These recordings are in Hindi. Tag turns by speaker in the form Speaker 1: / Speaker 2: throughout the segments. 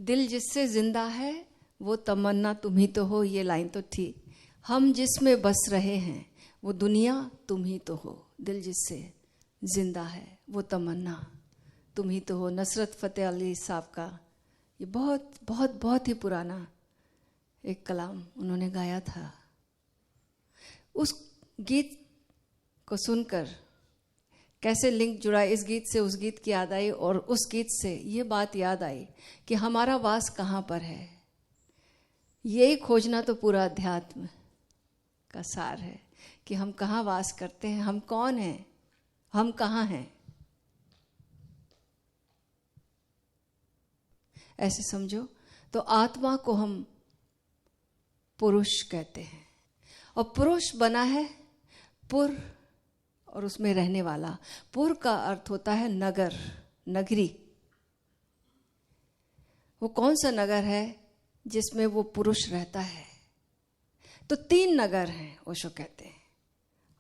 Speaker 1: दिल जिससे जिंदा है वो तमन्ना तुम ही तो हो, ये लाइन तो थी। हम जिसमें बस रहे हैं वो दुनिया तुम ही तो हो, दिल जिससे जिंदा है वो तमन्ना तुम ही तो हो। नुसरत फतेह अली साहब का ये बहुत बहुत बहुत ही पुराना एक कलाम उन्होंने गाया था। उस गीत को सुनकर कैसे लिंक जुड़ा, इस गीत से उस गीत की याद आई और उस गीत से ये बात याद आई कि हमारा वास कहाँ पर है। यही खोजना तो पूरा अध्यात्म का सार है कि हम कहाँ वास करते हैं, हम कौन हैं, हम कहाँ हैं। ऐसे समझो तो आत्मा को हम पुरुष कहते हैं और पुरुष बना है पुर और उसमें रहने वाला। पुर का अर्थ होता है नगर, नगरी। वो कौन सा नगर है जिसमें वो पुरुष रहता है? तो 3 नगर हैं ओशो कहते हैं,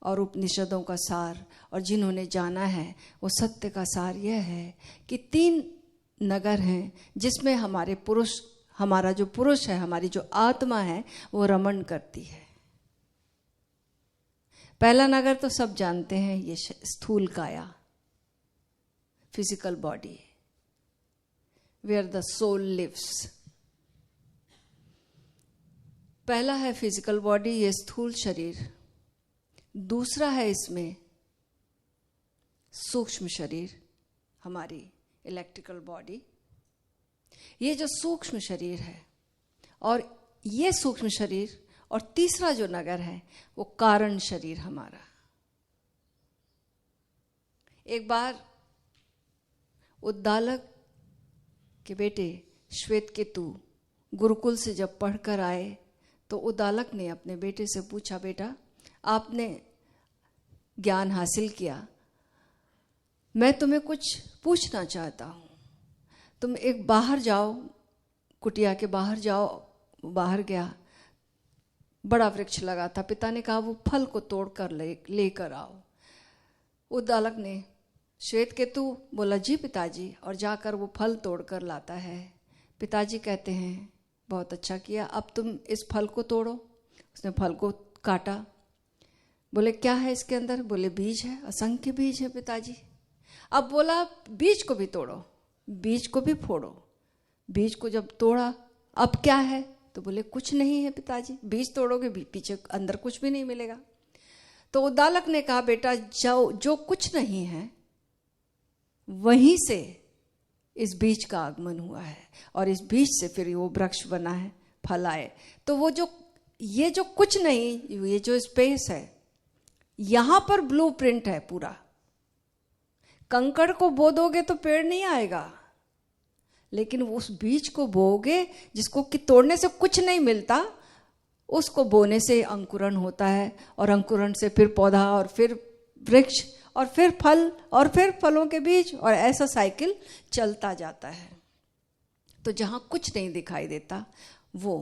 Speaker 1: और उपनिषदों का सार और जिन्होंने जाना है वो सत्य का सार यह है कि 3 नगर हैं जिसमें हमारे पुरुष, हमारा जो पुरुष है, हमारी जो आत्मा है वो रमण करती है। पहला नगर तो सब जानते हैं, ये स्थूल काया, physical body, where the soul lives. पहला है फिजिकल बॉडी, ये स्थूल शरीर। दूसरा है इसमें सूक्ष्म शरीर, हमारी इलेक्ट्रिकल बॉडी, ये जो सूक्ष्म शरीर है। और ये सूक्ष्म शरीर और तीसरा जो नगर है वो कारण शरीर हमारा। एक बार उद्दालक के बेटे श्वेतकेतु गुरुकुल से जब पढ़कर आए तो उद्दालक ने अपने बेटे से पूछा, बेटा आपने ज्ञान हासिल किया, मैं तुम्हें कुछ पूछना चाहता हूँ। तुम एक बाहर जाओ, कुटिया के बाहर जाओ। बाहर गया, बड़ा वृक्ष लगा था। पिता ने कहा वो फल को तोड़कर लेकर आओ। उद्दालक ने, श्वेतकेतु बोला जी पिताजी, और जाकर वो फल तोड़कर लाता है। पिताजी कहते हैं बहुत अच्छा किया, अब तुम इस फल को तोड़ो। उसने फल को काटा। बोले क्या है इसके अंदर? बोले बीज है, असंख्य बीज है पिताजी। अब बोला बीज को भी तोड़ो, बीज को भी फोड़ो। बीज को जब तोड़ा, अब क्या है? तो बोले कुछ नहीं है पिताजी, बीज तोड़ोगे भी पीछे अंदर कुछ भी नहीं मिलेगा। तो उद्दालक ने कहा बेटा जो कुछ नहीं है वहीं से इस बीज का आगमन हुआ है और इस बीज से फिर वो वृक्ष बना है, फल आए। तो वो जो ये जो कुछ नहीं, ये जो स्पेस है, यहां पर ब्लूप्रिंट है पूरा। कंकड़ को बो दोगे तो पेड़ नहीं आएगा, लेकिन उस बीज को बोओगे जिसको कि तोड़ने से कुछ नहीं मिलता, उसको बोने से अंकुरण होता है और अंकुरण से फिर पौधा और फिर वृक्ष और फिर फल और फिर फलों के बीज, और ऐसा साइकिल चलता जाता है। तो जहां कुछ नहीं दिखाई देता वो,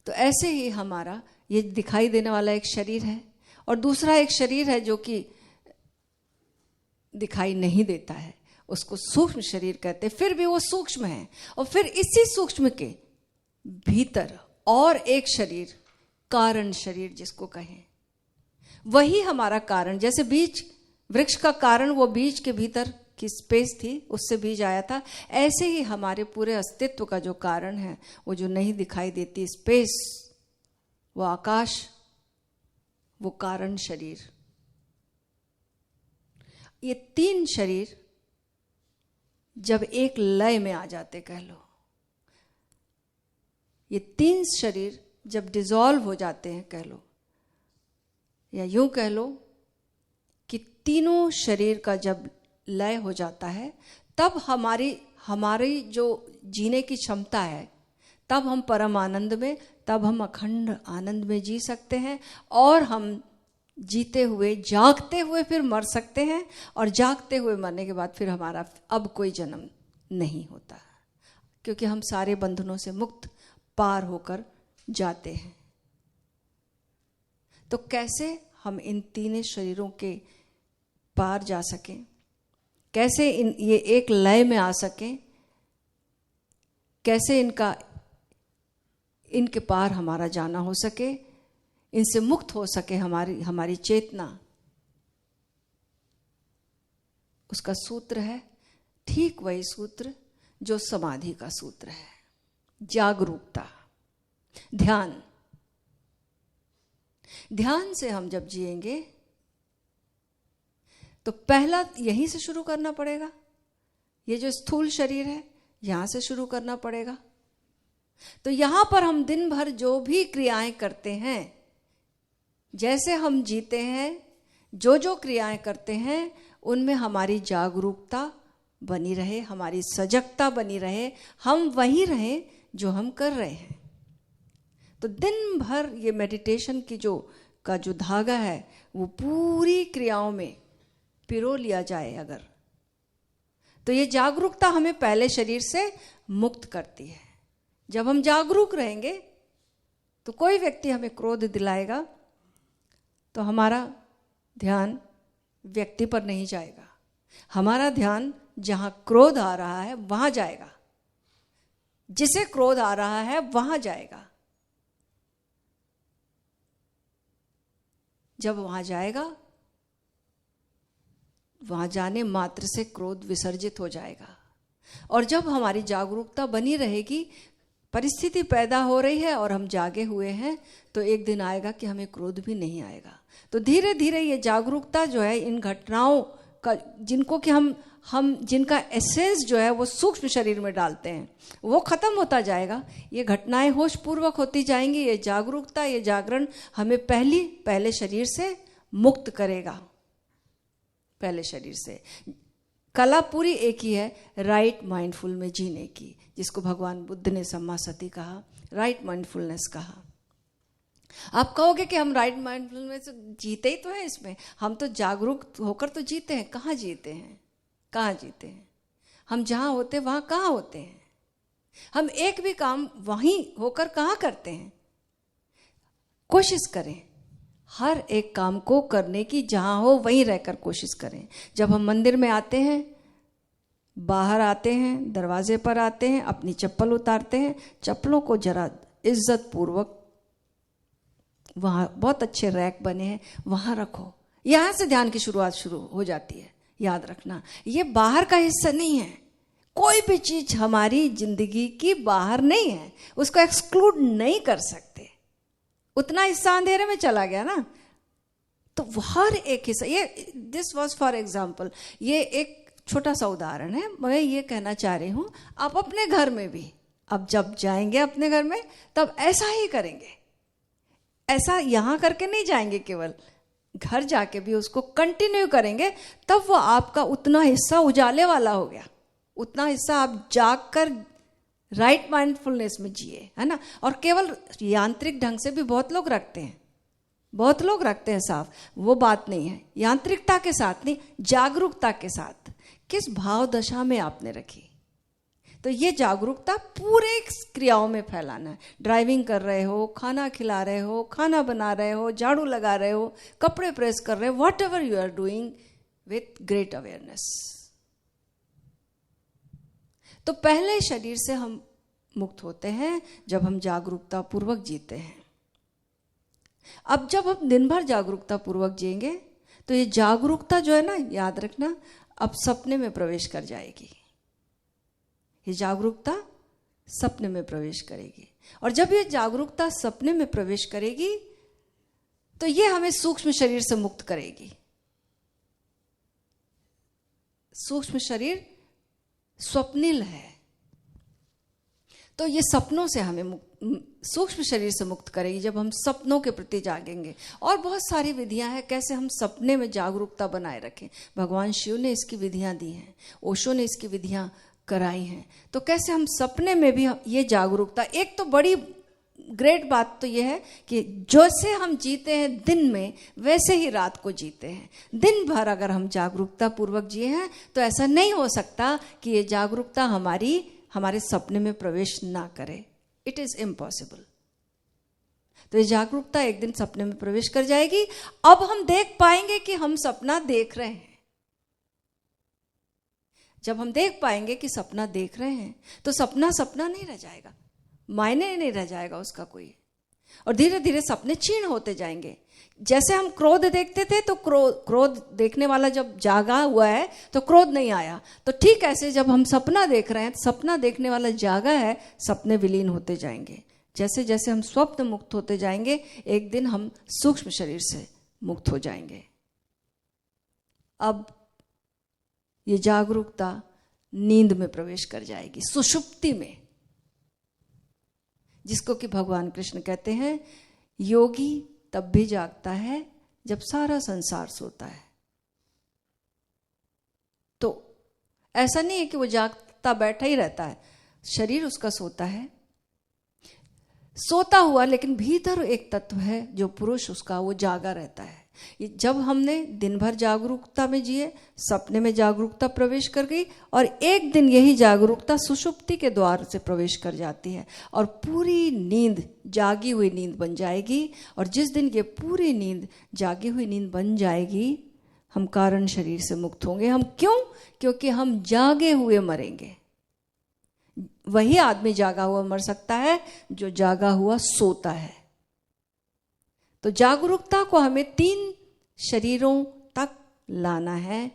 Speaker 1: तो ऐसे ही हमारा ये दिखाई देने वाला एक शरीर है और दूसरा एक शरीर है जो कि दिखाई नहीं देता है, उसको सूक्ष्म शरीर कहते हैं। फिर भी वो सूक्ष्म है और फिर इसी सूक्ष्म के भीतर और एक शरीर, कारण शरीर जिसको कहें, वही हमारा कारण। जैसे बीज, वृक्ष का कारण वो बीज के भीतर की स्पेस थी, उससे बीज आया था, ऐसे ही हमारे पूरे अस्तित्व का जो कारण है, वो जो नहीं दिखाई देती स्पेस, वो आकाश, वो कारण शरीर। ये 3 शरीर जब एक लय में आ जाते, कह लो, ये 3 शरीर जब डिसॉल्व हो जाते हैं, कह लो, या यूं कह लो कि तीनों शरीर का जब लय हो जाता है, तब हमारी जो जीने की क्षमता है, तब हम परम आनंद में, तब हम अखंड आनंद में जी सकते हैं। और हम जीते हुए, जागते हुए फिर मर सकते हैं, और जागते हुए मरने के बाद फिर हमारा अब कोई जन्म नहीं होता, क्योंकि हम सारे बंधनों से मुक्त पार होकर जाते हैं। तो कैसे हम इन 3 शरीरों के पार जा सकें, कैसे ये एक लय में आ सकें, कैसे इनके पार हमारा जाना हो सके, इनसे मुक्त हो सके हमारी चेतना, उसका सूत्र है ठीक वही सूत्र जो समाधि का सूत्र है, जागरूकता, ध्यान। ध्यान से हम जब जिएंगे तो पहला यहीं से शुरू करना पड़ेगा। ये जो स्थूल शरीर है यहां से शुरू करना पड़ेगा। तो यहां पर हम दिन भर जो भी क्रियाएं करते हैं, जैसे हम जीते हैं, जो क्रियाएं करते हैं, उनमें हमारी जागरूकता बनी रहे, हमारी सजगता बनी रहे, हम वही रहें जो हम कर रहे हैं। तो दिन भर ये मेडिटेशन की जो धागा है वो पूरी क्रियाओं में पिरो लिया जाए अगर, तो ये जागरूकता हमें पहले शरीर से मुक्त करती है। जब हम जागरूक रहेंगे तो कोई व्यक्ति हमें क्रोध दिलाएगा तो हमारा ध्यान व्यक्ति पर नहीं जाएगा, हमारा ध्यान जहां क्रोध आ रहा है वहां जाएगा, जिसे क्रोध आ रहा है वहां जाएगा। जब वहां जाएगा, वहां जाने मात्र से क्रोध विसर्जित हो जाएगा। और जब हमारी जागरूकता बनी रहेगी, परिस्थिति पैदा हो रही है और हम जागे हुए हैं, तो एक दिन आएगा कि हमें क्रोध भी नहीं आएगा। तो धीरे धीरे ये जागरूकता जो है इन घटनाओं का, जिनको कि हम जिनका एसेंस जो है वो सूक्ष्म शरीर में डालते हैं, वो खत्म होता जाएगा। ये घटनाएं होश पूर्वक होती जाएंगी। ये जागरूकता, ये जागरण हमें पहले शरीर से मुक्त करेगा। पहले शरीर से कला पूरी एक ही है, राइट माइंडफुल में जीने की, जिसको भगवान बुद्ध ने सम्मा सती कहा, राइट माइंडफुलनेस कहा। आप कहोगे कि हम राइट माइंडफुलनेस जीते ही तो हैं, इसमें हम तो जागरूक होकर तो जीते हैं। कहाँ जीते हैं? कहाँ जीते हैं? हम जहाँ होते वहाँ कहाँ होते हैं? हम एक भी काम वहीं होकर कहाँ करते हैं? कोशिश करें हर एक काम को करने की, जहाँ हो वहीं रहकर कोशिश करें। जब हम मंदिर में आते हैं, बाहर आते हैं, दरवाजे पर आते हैं, अपनी चप्पल उतारते हैं, चप्पलों को जरा इज्जत पूर्वक, वहाँ बहुत अच्छे रैक बने हैं, वहाँ रखो। यहाँ से ध्यान की शुरुआत शुरू हो जाती है। याद रखना, ये बाहर का हिस्सा नहीं है। कोई भी चीज हमारी जिंदगी की बाहर नहीं है, उसको एक्सक्लूड नहीं कर सकते। उतना हिस्सा अंधेरे में चला गया ना, तो हर एक हिस्सा, ये दिस वॉज फॉर एग्जाम्पल, ये एक छोटा सा उदाहरण है। मैं ये कहना चाह रही हूं, आप अपने घर में भी, अब जब जाएंगे अपने घर में तब ऐसा ही करेंगे। ऐसा यहां करके नहीं जाएंगे, केवल घर जाके भी उसको कंटिन्यू करेंगे, तब वो आपका उतना हिस्सा उजाले वाला हो गया। उतना हिस्सा आप जागकर राइट माइंडफुलनेस में जिए, है ना। और केवल यांत्रिक ढंग से भी बहुत लोग रखते हैं, साफ, वो बात नहीं है। यांत्रिकता के साथ नहीं, जागरूकता के साथ किस भाव दशा में आपने रखी। तो ये जागरूकता पूरे क्रियाओं में फैलाना है। ड्राइविंग कर रहे हो, खाना खिला रहे हो, खाना बना रहे हो, झाड़ू लगा रहे हो, कपड़े प्रेस कर रहे हो, whatever you are doing with great awareness. तो पहले शरीर से हम मुक्त होते हैं जब हम जागरूकता पूर्वक जीते हैं। अब जब हम दिन भर जागरूकता पूर्वक जिएंगे तो ये जागरूकता जो है ना, याद रखना, अब सपने में प्रवेश कर जाएगी। ये जागरूकता सपने में प्रवेश करेगी, और जब ये जागरूकता सपने में प्रवेश करेगी तो ये हमें सूक्ष्म शरीर से मुक्त करेगी। सूक्ष्म शरीर स्वप्निल है, तो ये सपनों से हमें सूक्ष्म शरीर से मुक्त करेगी जब हम सपनों के प्रति जागेंगे। और बहुत सारी विधियां हैं कैसे हम सपने में जागरूकता बनाए रखें। भगवान शिव ने इसकी विधियां दी हैं, ओशो ने इसकी विधियां कराई हैं। तो कैसे हम सपने में भी ये जागरूकता, एक तो बड़ी ग्रेट बात तो ये है कि जैसे हम जीते हैं दिन में, वैसे ही रात को जीते हैं। दिन भर अगर हम जागरूकता पूर्वक जिए हैं तो ऐसा नहीं हो सकता कि ये जागरूकता हमारे सपने में प्रवेश ना करे। It is impossible. तो ये जागरूकता एक दिन सपने में प्रवेश कर जाएगी। अब हम देख पाएंगे कि हम सपना देख रहे हैं। जब हम देख पाएंगे कि सपना देख रहे हैं तो सपना सपना नहीं रह जाएगा, मायने नहीं रह जाएगा उसका कोई, और धीरे धीरे सपने क्षीण होते जाएंगे। जैसे हम क्रोध देखते थे तो क्रोध देखने वाला जब जागा हुआ है तो क्रोध नहीं आया, तो ठीक ऐसे जब हम सपना देख रहे हैं, सपना देखने वाला जागा है, सपने विलीन होते जाएंगे। जैसे जैसे हम स्वप्न मुक्त होते जाएंगे, एक दिन हम सूक्ष्म शरीर से मुक्त हो जाएंगे। अब ये जागरूकता नींद में प्रवेश कर जाएगी, सुषुप्ति में, जिसको कि भगवान कृष्ण कहते हैं योगी तब भी जागता है जब सारा संसार सोता है। तो ऐसा नहीं है कि वो जागता बैठा ही रहता है, शरीर उसका सोता है, सोता हुआ, लेकिन भीतर एक तत्व है जो पुरुष उसका, वो जागा रहता है। जब हमने दिन भर जागरूकता में जिए, सपने में जागरूकता प्रवेश कर गई, और एक दिन यही जागरूकता सुषुप्ति के द्वार से प्रवेश कर जाती है और पूरी नींद जागी हुई नींद बन जाएगी। और जिस दिन ये पूरी नींद जागी हुई नींद बन जाएगी, हम कारण शरीर से मुक्त होंगे। हम क्यों? क्योंकि हम जागे हुए मरेंगे। वही आदमी जागा हुआ मर सकता है जो जागा हुआ सोता है। तो जागरूकता को हमें 3 शरीरों तक लाना है,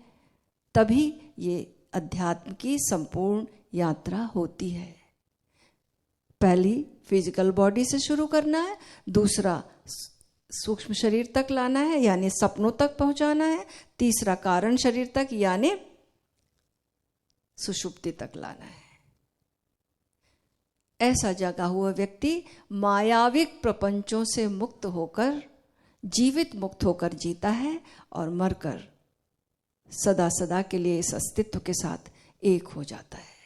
Speaker 1: तभी ये अध्यात्म की संपूर्ण यात्रा होती है। पहली फिजिकल बॉडी से शुरू करना है, दूसरा सूक्ष्म शरीर तक लाना है यानी सपनों तक पहुंचाना है, तीसरा कारण शरीर तक यानी सुषुप्ति तक लाना है। ऐसा जागा हुआ व्यक्ति मायाविक प्रपंचों से मुक्त होकर, जीवित मुक्त होकर जीता है और मरकर सदा सदा के लिए इस अस्तित्व के साथ एक हो जाता है।